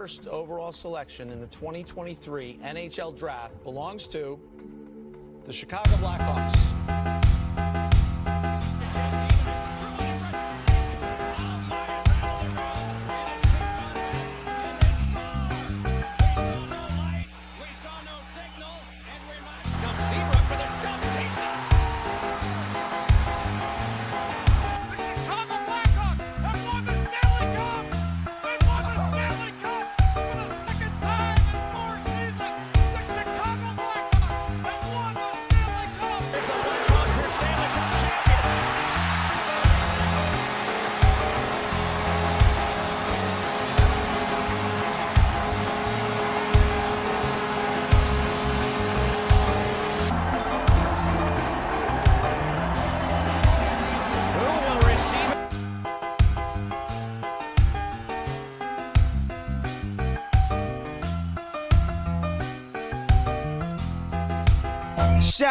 first overall selection in the 2023 NHL Draft belongs to the Chicago Blackhawks.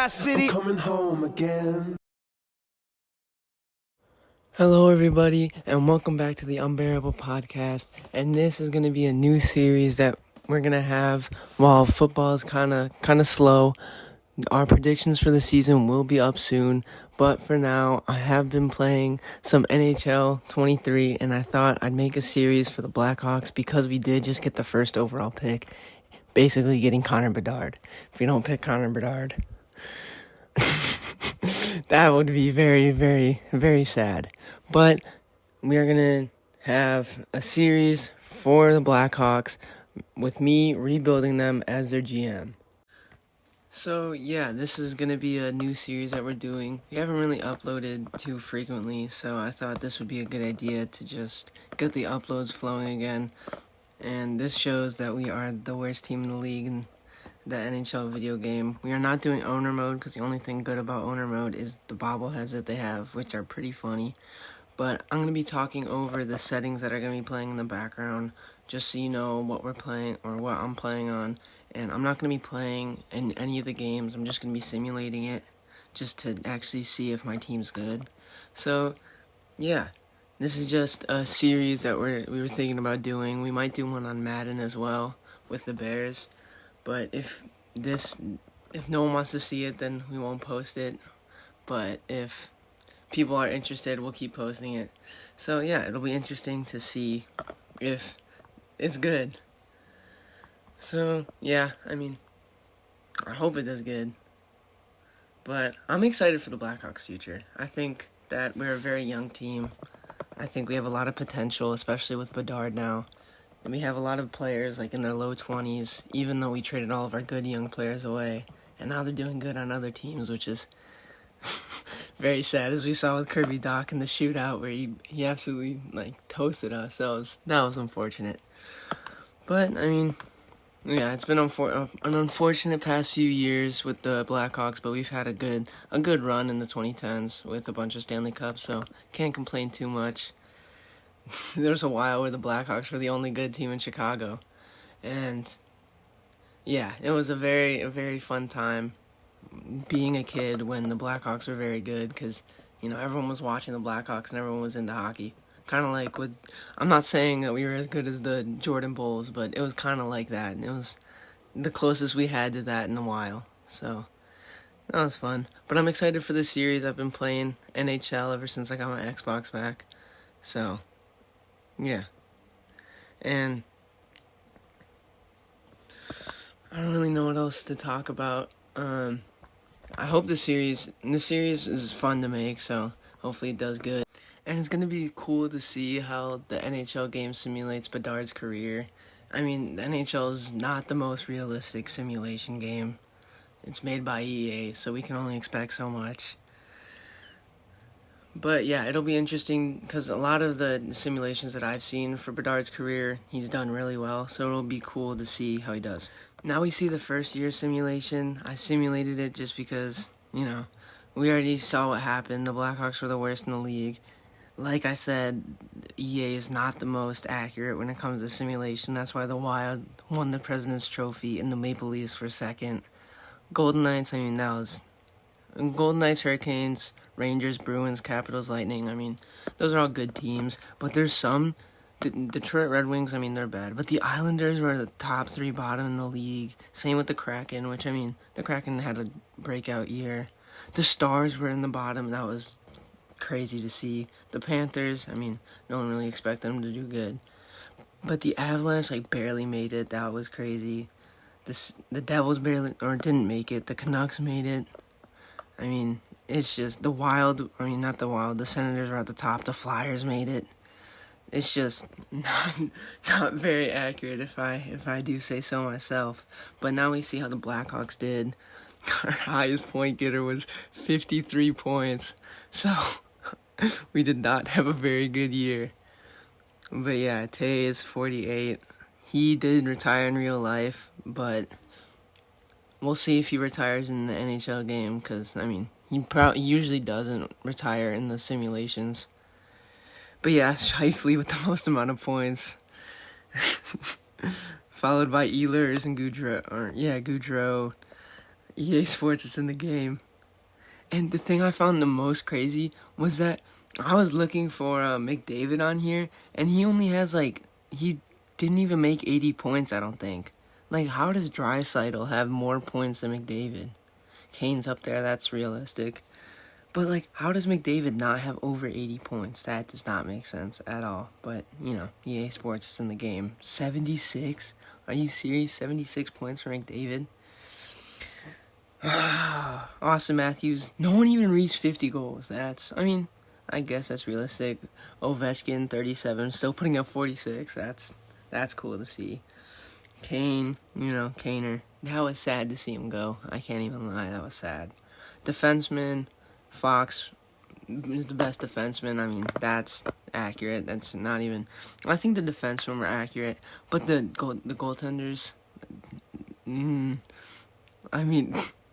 City. I'm coming home again. Hello everybody, and welcome back to the Unbearable Podcast. And this is going to be a new series that we're going to have while football is kind of slow. Our predictions for the season will be up soon, but for now, I have been playing some NHL 23, and I thought I'd make a series for the Blackhawks because we did just get the first overall pick, basically getting Connor Bedard. If we don't pick Connor Bedard, that would be very, very, very sad. But we are going to have a series for the Blackhawks with me rebuilding them as their GM. So, yeah, this is going to be a new series that we're doing. We haven't really uploaded too frequently, so I thought this would be a good idea to just get the uploads flowing again. And this shows that we are the worst team in the league in the NHL video game. We are not doing owner mode because the only thing good about owner mode is the bobbleheads that they have, which are pretty funny. But I'm going to be talking over the settings that are going to be playing in the background, just so you know what we're playing or what I'm playing on. And I'm not going to be playing in any of the games. I'm just going to be simulating it just to actually see if my team's good. So, yeah, this is just a series that we were thinking about doing. We might do one on Madden as well with the Bears. But if no one wants to see it, then we won't post it. But if people are interested, we'll keep posting it. So yeah, it'll be interesting to see if it's good. So yeah, I mean, I hope it does good. But I'm excited for the Blackhawks' future. I think that we're a very young team. I think we have a lot of potential, especially with Bedard now. And we have a lot of players like in their low 20s, even though we traded all of our good young players away. And now they're doing good on other teams, which is very sad, as we saw with Kirby Doc in the shootout where he absolutely toasted us. That was unfortunate. But, I mean, yeah, it's been an unfortunate past few years with the Blackhawks, but we've had a good run in the 2010s with a bunch of Stanley Cups, so can't complain too much. There was a while where the Blackhawks were the only good team in Chicago. And, yeah, it was a very, very fun time being a kid when the Blackhawks were very good because, everyone was watching the Blackhawks and everyone was into hockey. Kind of like I'm not saying that we were as good as the Jordan Bulls, but it was kind of like that. And it was the closest we had to that in a while. So, that was fun. But I'm excited for this series. I've been playing NHL ever since I got my Xbox back. So, yeah. And I don't really know what else to talk about. I hope this series is fun to make, so hopefully it does good. And it's going to be cool to see how the NHL game simulates Bedard's career. I mean, the NHL is not the most realistic simulation game. It's made by EA, so we can only expect so much. But yeah, it'll be interesting because a lot of the simulations that I've seen for Bedard's career, he's done really well, so it'll be cool to see how he does. Now we see the first year simulation. I simulated it just because, we already saw what happened. The Blackhawks were the worst in the league. Like I said, EA is not the most accurate when it comes to simulation. That's why the Wild won the President's Trophy and the Maple Leafs were second. Golden Knights, that was Golden Knights, Hurricanes, Rangers, Bruins, Capitals, Lightning. Those are all good teams. But there's some Detroit Red Wings, I mean, they're bad. But the Islanders were the top 3 bottom in the league. Same with the Kraken, which, I mean, the Kraken had a breakout year. The Stars were in the bottom. That was crazy to see. The Panthers, I mean, no one really expected them to do good. But the Avalanche, barely made it. That was crazy. The Devils barely, or didn't make it. The Canucks made it. I mean, it's just, not the Wild, the Senators were at the top. The Flyers made it. It's just not very accurate if I do say so myself. But now we see how the Blackhawks did. Our highest point getter was 53 points. So we did not have a very good year. But yeah, Tay is 48. He did retire in real life, but we'll see if he retires in the NHL game, because, I mean, he usually doesn't retire in the simulations. But yeah, Scheifele with the most amount of points. Followed by Ehlers and Goudreau. EA Sports is in the game. And the thing I found the most crazy was that I was looking for McDavid on here, and he only has, he didn't even make 80 points, I don't think. How does Draisaitl have more points than McDavid? Kane's up there, that's realistic. But, how does McDavid not have over 80 points? That does not make sense at all. But, EA Sports is in the game. 76? Are you serious? 76 points for McDavid? Austin Matthews, no one even reached 50 goals. I guess that's realistic. Ovechkin, 37, still putting up 46. That's cool to see. Kane, Kaner. That was sad to see him go. I can't even lie, that was sad. Defenseman, Fox is the best defenseman. That's accurate. That's not even... I think the defensemen were accurate, but the goaltenders...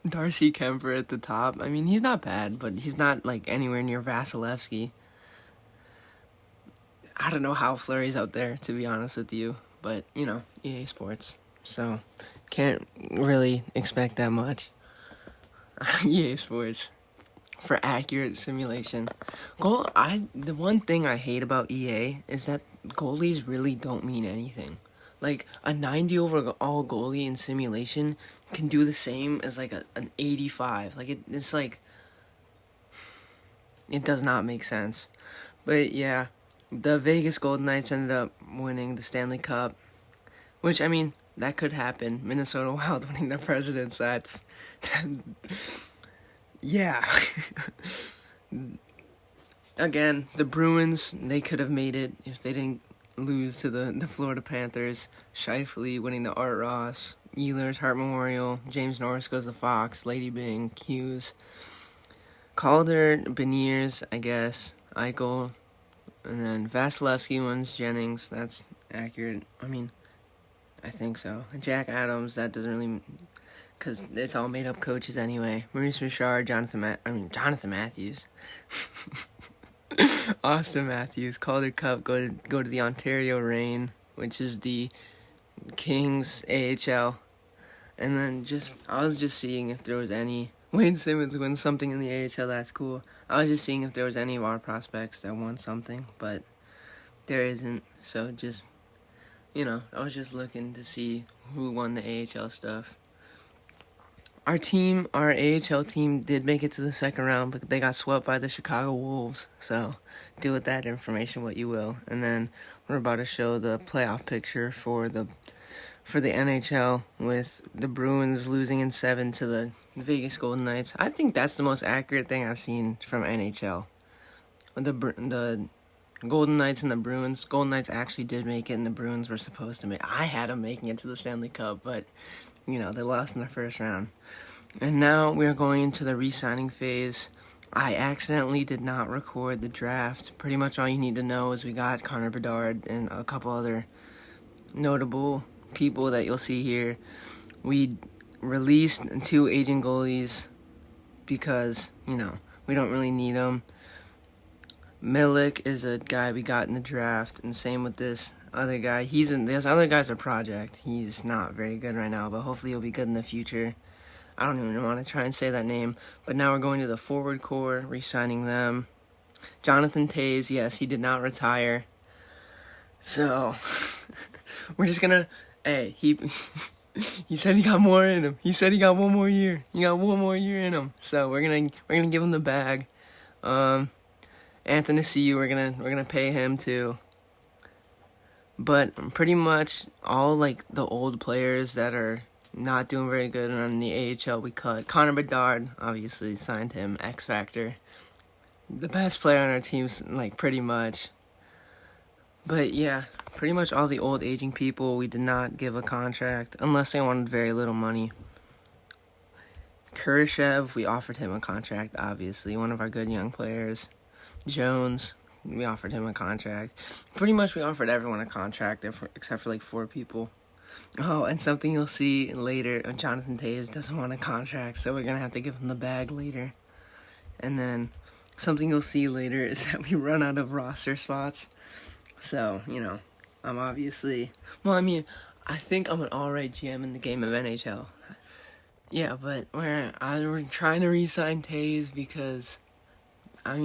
Darcy Kemper at the top. He's not bad, but he's not, anywhere near Vasilevsky. I don't know how Fleury's out there, to be honest with you, but, EA Sports. So, can't really expect that much. EA Sports. For accurate simulation. The one thing I hate about EA is that goalies really don't mean anything. A 90 overall goalie in simulation can do the same as an 85. It does not make sense. But yeah, the Vegas Golden Knights ended up winning the Stanley Cup, which, that could happen. Minnesota Wild winning the Presidents, that's... Yeah. Again, the Bruins, they could have made it if they didn't lose to the Florida Panthers. Scheifele winning the Art Ross. Ehlers, Hart Memorial. James Norris goes to Fox. Lady Byng, Hughes. Calder, Beniers, I guess. Eichel. And then Vasilevsky wins Jennings. That's accurate. I think so. Jack Adams, that doesn't really... Because it's all made-up coaches anyway. Maurice Richard, Jonathan Matthews. Austin Matthews. Calder Cup, go to the Ontario Reign, which is the Kings AHL. And then I was just seeing if there was any... Wayne Simmons wins something in the AHL, that's cool. I was just seeing if there was any of our prospects that won something, but there isn't. So I was just looking to see who won the AHL stuff. Our AHL team did make it to the second round, but they got swept by the Chicago Wolves. So, do with that information what you will. And then we're about to show the playoff picture for the NHL with the Bruins losing in 7 to the Vegas Golden Knights. I think that's the most accurate thing I've seen from NHL. The Golden Knights and the Bruins. Golden Knights actually did make it, and the Bruins were supposed to make. I had them making it to the Stanley Cup, but they lost in the first round. And now we are going into the re-signing phase. I accidentally did not record the draft. Pretty much all you need to know is we got Connor Bedard and a couple other notable people that you'll see here. We released 2 aging goalies because, we don't really need them. Milik is a guy we got in the draft, and same with this other guy. This other guy's a project. He's not very good right now, but hopefully he'll be good in the future. I don't even want to try and say that name. But now we're going to the forward core, re-signing them. Jonathan Toews, yes, he did not retire. So we're just gonna. Hey, he said he got more in him. He said he got one more year. He got one more year in him. So we're gonna give him the bag. Anthony, see you. We're gonna pay him too. But pretty much all like the old players that are not doing very good on the AHL we cut. Connor Bedard, obviously signed him. X Factor, the best player on our team, like pretty much. But yeah, pretty much all the old aging people we did not give a contract unless they wanted very little money. Kurashev, we offered him a contract, obviously, one of our good young players. Jones, we offered him a contract. Pretty much we offered everyone a contract except for like 4 people. Oh, and something you'll see later, Jonathan Toews doesn't want a contract, so we're going to have to give him the bag later. And then something you'll see later is that we run out of roster spots. So, I'm obviously... Well, I mean, I think I'm an alright GM in the game of NHL. Yeah, but we're trying to re-sign Toews because, I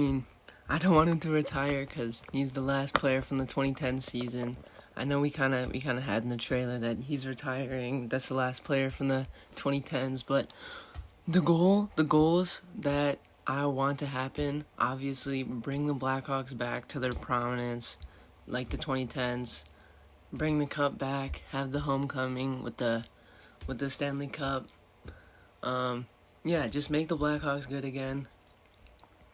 don't want him to retire because he's the last player from the 2010 season. I know we kind of had in the trailer that he's retiring. That's the last player from the 2010s. But the goals that I want to happen, obviously, bring the Blackhawks back to their prominence, like the 2010s. Bring the cup back. Have the homecoming with the Stanley Cup. Just make the Blackhawks good again.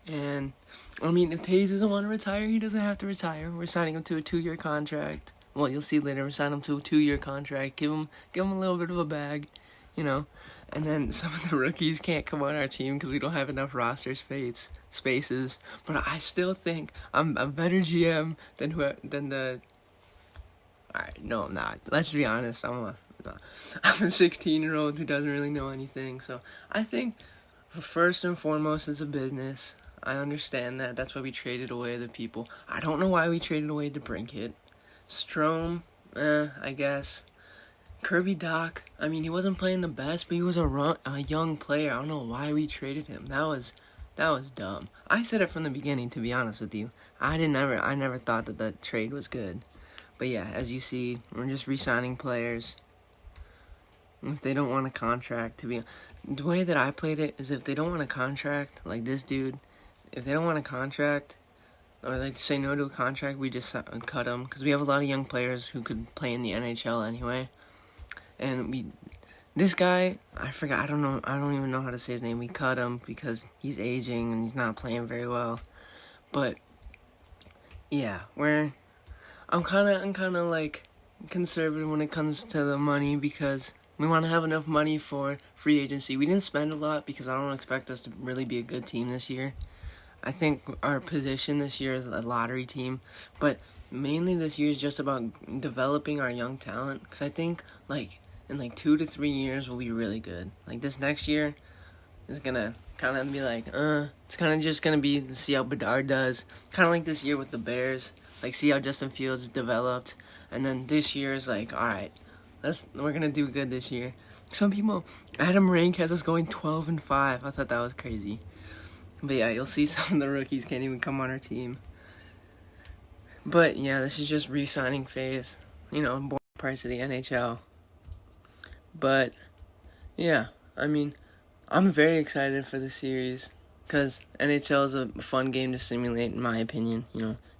And if Toews doesn't want to retire, he doesn't have to retire. We're signing him to a 2-year contract. Well, you'll see later. We're signing him to a 2-year contract. Give him a little bit of a bag, And then some of the rookies can't come on our team because we don't have enough roster spaces. But I still think I'm a better GM than the. Alright, no, I'm not. Let's be honest. I'm a 16-year-old who doesn't really know anything. So I think first and foremost, it's a business. I understand that. That's why we traded away the people. I don't know why we traded away DeBrincat. Strome, I guess. Kirby Doc, he wasn't playing the best, but he was a young player. I don't know why we traded him. That was dumb. I said it from the beginning, to be honest with you. I never thought that the trade was good. But yeah, as you see, we're just re-signing players. If they don't want a contract, the way that I played it is if they don't want a contract, like this dude, if they don't want a contract, or like say no to a contract, we just cut them, because we have a lot of young players who could play in the NHL anyway. And this guy, I forgot, I don't even know how to say his name. We cut him because he's aging and he's not playing very well. But yeah, I'm kind of like conservative when it comes to the money because we want to have enough money for free agency. We didn't spend a lot because I don't expect us to really be a good team this year. I think our position this year is a lottery team, but mainly this year is just about developing our young talent, because I think in 2 to 3 years we'll be really good. Like this next year is gonna kind of be it's kind of just gonna be to see how Bedard does, kind of like this year with the Bears, like see how Justin Fields developed, and then this year is like, all right, we're gonna do good this year. Some people, Adam Rank has us going 12-5. I thought that was crazy. But yeah, you'll see some of the rookies can't even come on our team. But yeah, this is just re-signing phase. Boring parts of the NHL. But yeah, I'm very excited for the series because NHL is a fun game to simulate, in my opinion.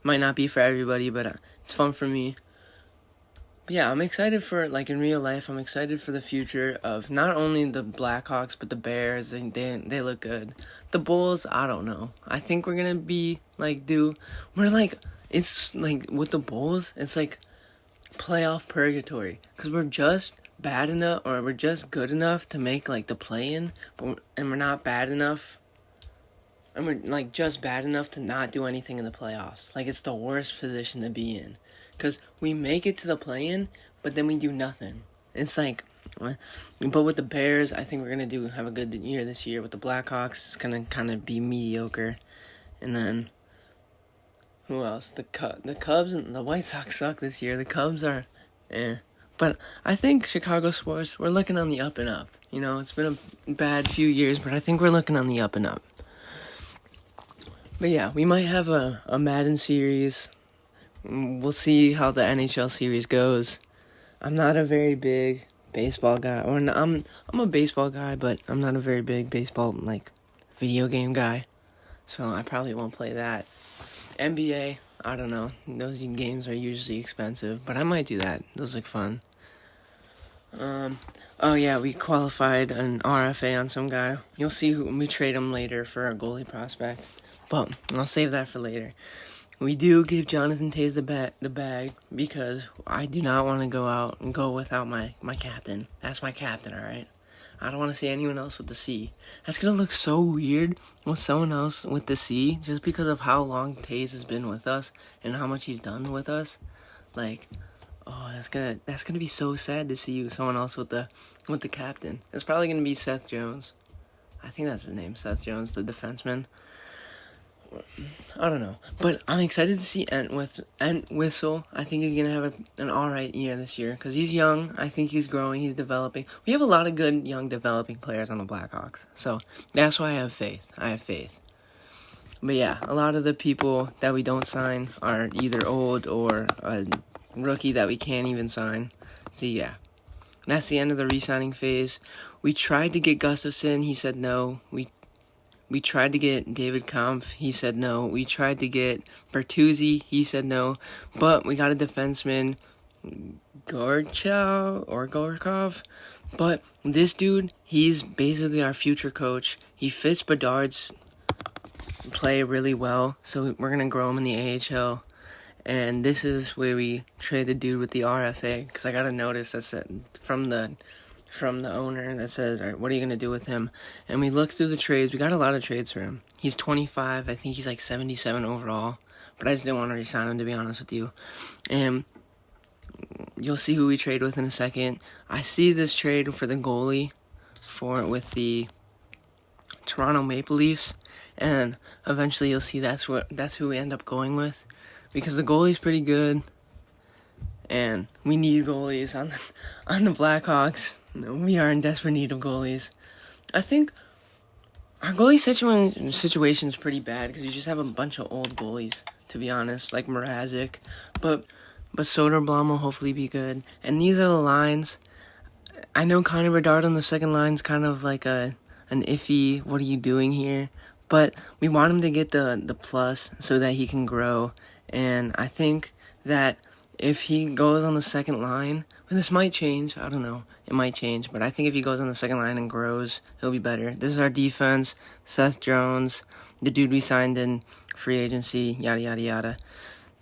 Might not be for everybody, but it's fun for me. But yeah, I'm excited for, in real life, I'm excited for the future of not only the Blackhawks, but the Bears. They look good. The Bulls, I don't know. I think we're going to be, it's with the Bulls, it's like playoff purgatory. Because we're just bad enough, or we're just good enough to make, the play-in, and we're not bad enough. And we're, just bad enough to not do anything in the playoffs. It's the worst position to be in. Because we make it to the play-in, but then we do nothing. It's but with the Bears, I think we're going to have a good year this year. With the Blackhawks, it's going to kind of be mediocre. And then, who else? The Cubs and the White Sox suck this year. The Cubs are, But I think Chicago sports, we're looking on the up and up. It's been a bad few years, but I think we're looking on the up and up. But yeah, we might have a Madden series we'll see how the NHL series goes. I'm not a very big baseball guy, I'm a baseball guy, but I'm not a very big baseball video game guy. So I probably won't play that. NBA, I don't know. Those games are usually expensive, but I might do that. Those look fun. Oh yeah, we qualified an RFA on some guy. You'll see who we trade him later for a goalie prospect, but I'll save that for later. We do give Jonathan Toews the bag because I do not want to go out and go without my captain. That's my captain, all right? I don't want to see anyone else with the C. That's going to look so weird with someone else with the C just because of how long Toews has been with us and how much he's done with us. That's gonna be so sad to see someone else with the captain. It's probably gonna be Seth Jones. I think that's his name, Seth Jones, the defenseman. I don't know, but I'm excited to see Whistle. I think he's gonna have an alright year this year because he's young. I think he's growing. He's developing. We have a lot of good young developing players on the Blackhawks, so that's why I have faith. But yeah, a lot of the people that we don't sign are either old or a rookie that we can't even sign. So yeah, that's the end of the re-signing phase. We tried to get Gustafsson. He said no. We tried to get David Kampf. He said no. We tried to get Bertuzzi. He said no. But we got a defenseman, Gorkov. But this dude, he's basically our future coach. He fits Bedard's play really well. So we're going to grow him in the AHL. And this is where we trade the dude with the RFA. Because I got a notice that said from the owner that says, all right, what are you going to do with him? And we looked through the trades. We got a lot of trades for him. He's 25. I think he's 77 overall. But I just didn't want to re-sign him, to be honest with you. And you'll see who we trade with in a second. I see this trade for the goalie with the Toronto Maple Leafs. And eventually you'll see that's who we end up going with. Because the goalie's pretty good. And we need goalies on the Blackhawks. We are in desperate need of goalies. I think our goalie situation is pretty bad because we just have a bunch of old goalies, to be honest, like Mrazek. But Soderblom will hopefully be good. And these are the lines. I know Connor Bedard on the second line is kind of like an iffy, what are you doing here? But we want him to get the plus so that he can grow. And I think that if he goes on the second line, and this might change, I don't know, it might change, but I think if he goes on the second line and grows, he'll be better. This is our defense, Seth Jones, the dude we signed in free agency, yada, yada, yada.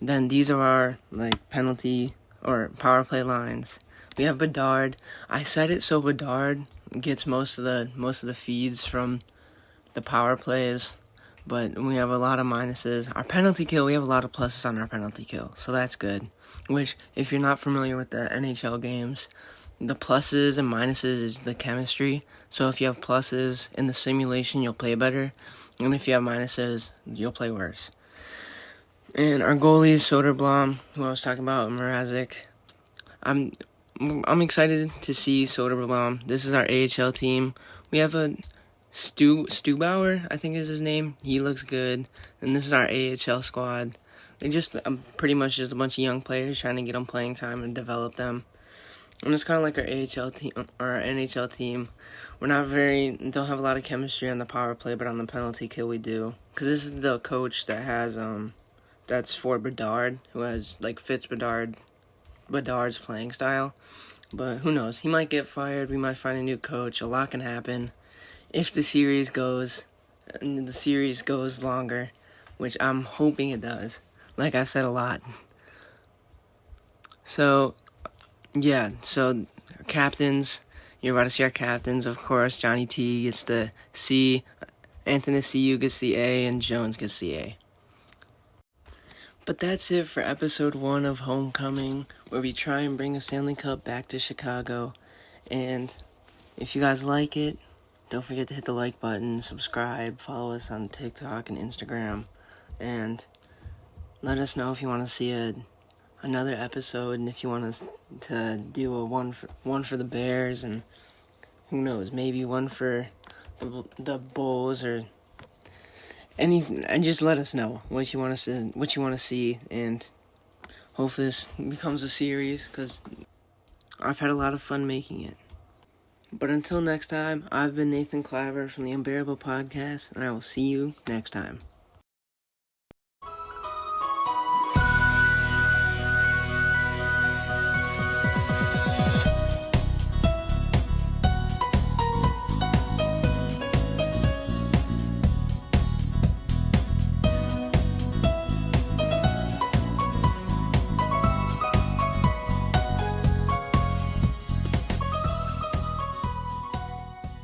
Then these are our, penalty or power play lines. We have Bedard. I said it so Bedard gets most of the feeds from the power plays, but we have a lot of minuses. Our penalty kill, we have a lot of pluses on our penalty kill, so that's good. Which, if you're not familiar with the NHL games, the pluses and minuses is the chemistry. So if you have pluses in the simulation, you'll play better. And if you have minuses, you'll play worse. And our goalie is Soderblom, who I was talking about, Mrazek. I'm excited to see Soderblom. This is our AHL team. We have a Stubauer, I think is his name. He looks good. And this is our AHL squad. They're just pretty much just a bunch of young players trying to get them playing time and develop them. And it's kind of like our AHL team or our NHL team. We're don't have a lot of chemistry on the power play, but on the penalty kill we do. Because this is the coach that has that's for Bedard, who fits Bedard's playing style. But who knows? He might get fired. We might find a new coach. A lot can happen if the series goes longer, which I'm hoping it does. Like I said a lot. So, yeah. So, captains. You're about to see our captains, of course. Johnny T gets the C. Anthony C.U. gets the A. And Jones gets the A. But that's it for episode 1 of Homecoming, where we try and bring the Stanley Cup back to Chicago. And if you guys like it, don't forget to hit the like button, subscribe, follow us on TikTok and Instagram. And let us know if you want to see another episode, and if you want us to do a one for the Bears, and who knows, maybe one for the Bulls or anything. And just let us know what you want to see, and Hopefully this becomes a series, because I've had a lot of fun making it. But until next time, I've been Nathan Claver from the Unbearable Podcast, and I will see you next time.